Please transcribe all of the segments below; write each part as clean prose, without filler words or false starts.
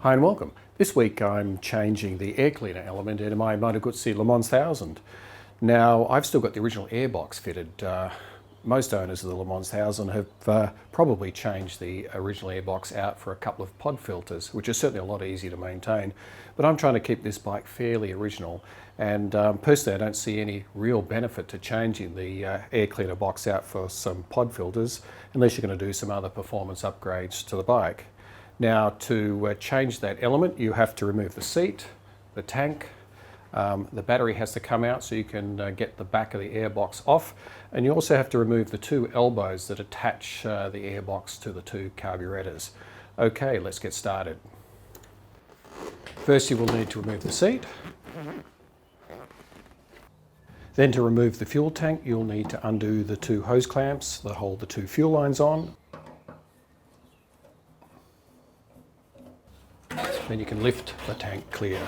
Hi and welcome. This week I'm changing the air cleaner element in my Moto Guzzi Le Mans 1000. Now I've still got the original airbox fitted. Most owners of the Le Mans 1000 have probably changed the original airbox out for a couple of pod filters, which is certainly a lot easier to maintain. But I'm trying to keep this bike fairly original, and personally I don't see any real benefit to changing the air cleaner box out for some pod filters unless you're going to do some other performance upgrades to the bike. Now to change that element, you have to remove the seat, the tank, the battery has to come out so you can get the back of the airbox off, and you also have to remove the two elbows that attach the airbox to the two carburetors. Okay, let's get started. First you will need to remove the seat. Then to remove the fuel tank, you'll need to undo the two hose clamps that hold the two fuel lines on. Then you can lift the tank clear.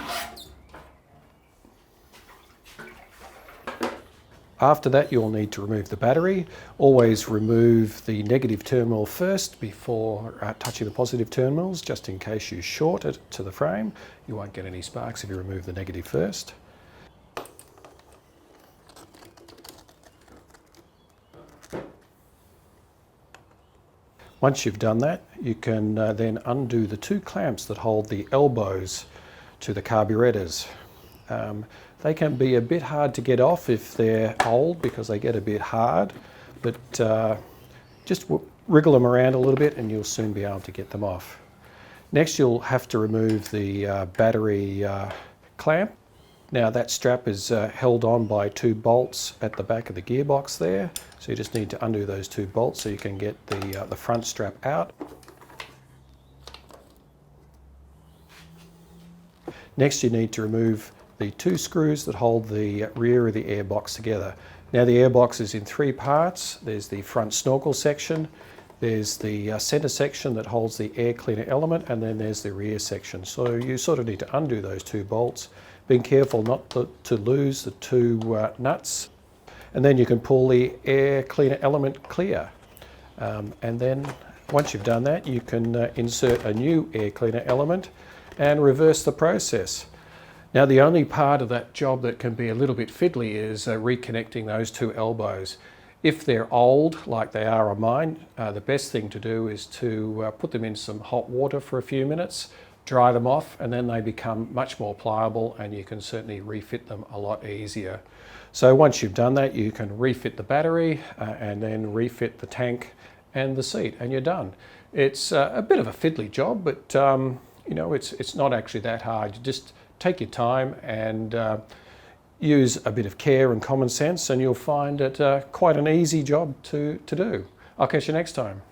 After that, you'll need to remove the battery. Always remove the negative terminal first before touching the positive terminals, just in case you short it to the frame. You won't get any sparks if you remove the negative first. Once you've done that, you can then undo the two clamps that hold the elbows to the carburetors. They can be a bit hard to get off if they're old because they get a bit hard, but just wriggle them around a little bit and you'll soon be able to get them off. Next, you'll have to remove the battery clamp. Now that strap is held on by two bolts at the back of the gearbox there, so you just need to undo those two bolts so you can get the front strap out. Next you need to remove the two screws that hold the rear of the airbox together. Now the airbox is in three parts. There's the front snorkel section, there's the center section that holds the air cleaner element, and then there's the rear section. So you sort of need to undo those two bolts, being careful not to lose the two nuts, and then you can pull the air cleaner element clear. And then once you've done that, you can insert a new air cleaner element and reverse the process. Now the only part of that job that can be a little bit fiddly is reconnecting those two elbows. If they're old, like they are on mine, the best thing to do is to put them in some hot water for a few minutes, dry them off, and then they become much more pliable and you can certainly refit them a lot easier. So once you've done that, you can refit the battery and then refit the tank and the seat, and you're done. It's a bit of a fiddly job, but you know, it's not actually that hard. You just take your time and use a bit of care and common sense, and you'll find it quite an easy job to do. I'll catch you next time.